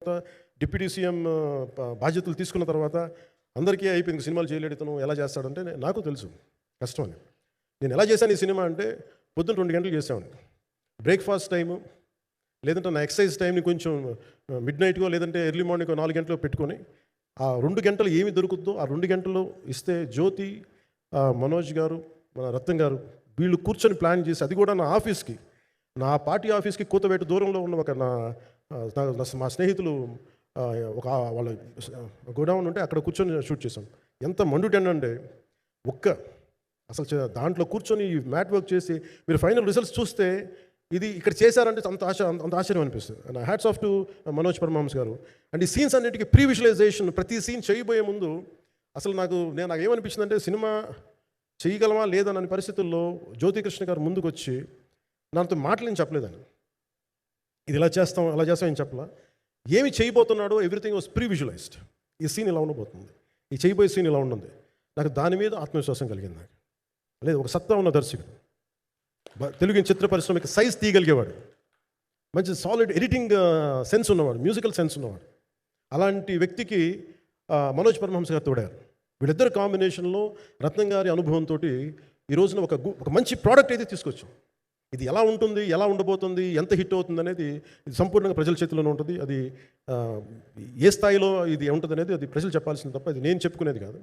తర్వాత deputy CM బాధ్యతలు తీసుకున్న తర్వాత అందరికీ అయిపోయింది, సినిమాలు చేయలేడు ఇతను, ఎలా చేస్తాడంటే నాకు తెలుసు కష్టం అని. నేను ఎలా చేశాను ఈ సినిమా అంటే, పొద్దున్న 2 గంటలు చేసామండి. బ్రేక్ఫాస్ట్ టైము లేదంటే నా ఎక్సర్సైజ్ టైంని కొంచెం మిడ్ నైట్కో లేదంటే ఎర్లీ మార్నింగ్ 4 గంటలు పెట్టుకొని ఆ 2 గంటలు ఏమి దొరుకుతుందో ఆ 2 గంటలు ఇస్తే జ్యోతి, మనోజ్ గారు, మన రత్నం గారు వీళ్ళు కూర్చొని ప్లాన్ చేసి, అది కూడా నా ఆఫీస్కి, నా పార్టీ ఆఫీస్కి కూతవేటు దూరంలో ఉన్న ఒక మా స్నేహితులు ఒక వాళ్ళ గోడౌన్ ఉంటే అక్కడ కూర్చొని షూట్ చేసాం. ఎంత మండుటెండంటే అసలు దాంట్లో కూర్చొని మ్యాట్ వర్క్ చేసి మీరు ఫైనల్ రిజల్ట్స్ చూస్తే ఇది ఇక్కడ చేశారంటే అంత ఆశ్చర్యం అనిపిస్తుంది. నా hats off to Manoj Paramahamsa garu. And ఈ సీన్స్ అన్నిటికీ ప్రీ విజువలైజేషన్, ప్రతి సీన్ చేయబోయే ముందు అసలు నాకు ఏమనిపించింది అంటే, సినిమా చేయగలమా లేదన్న పరిస్థితుల్లో జ్యోతికృష్ణ గారు ముందుకు వచ్చి నాతో మాటలు ఏం చెప్పలేదని, ఇది ఇలా చేస్తాం అలా చేస్తాం ఏం చెప్పలా, ఏమి చేయబోతున్నాడో ఎవ్రీథింగ్ వాజ్ ప్రీ విజువలైజ్డ్. ఈ సీన్ ఇలా ఉండబోతుంది, ఈ చేయబోయే సీన్ ఇలా ఉంటుంది. నాకు దాని మీద ఆత్మవిశ్వాసం కలిగింది. నాకు లేదు, ఒక సత్తా ఉన్న దర్శకుడు, తెలుగు చిత్ర పరిశ్రమకి సైజ్ తీయగలిగేవాడు, మంచి సాలిడ్ ఎడిటింగ్ సెన్స్ ఉన్నవాడు, మ్యూజికల్ సెన్స్ ఉన్నవాడు. అలాంటి వ్యక్తికి మనోజ్ పరమహంస గారు తోడారు. వీళ్ళిద్దరు కాంబినేషన్లో రత్నం గారి అనుభవంతో ఈ రోజున ఒక మంచి ప్రోడక్ట్ అయితే తీసుకొచ్చాం. ఇది ఎలా ఉంటుంది, ఎలా ఉండబోతుంది, ఎంత హిట్ అవుతుంది అనేది ఇది సంపూర్ణంగా ప్రజల చేతిలోనే ఉంటుంది. అది ఏ స్థాయిలో ఇది ఉంటుంది అనేది అది ప్రజలు చెప్పాల్సింది తప్ప ఇది నేను చెప్పుకునేది కాదు.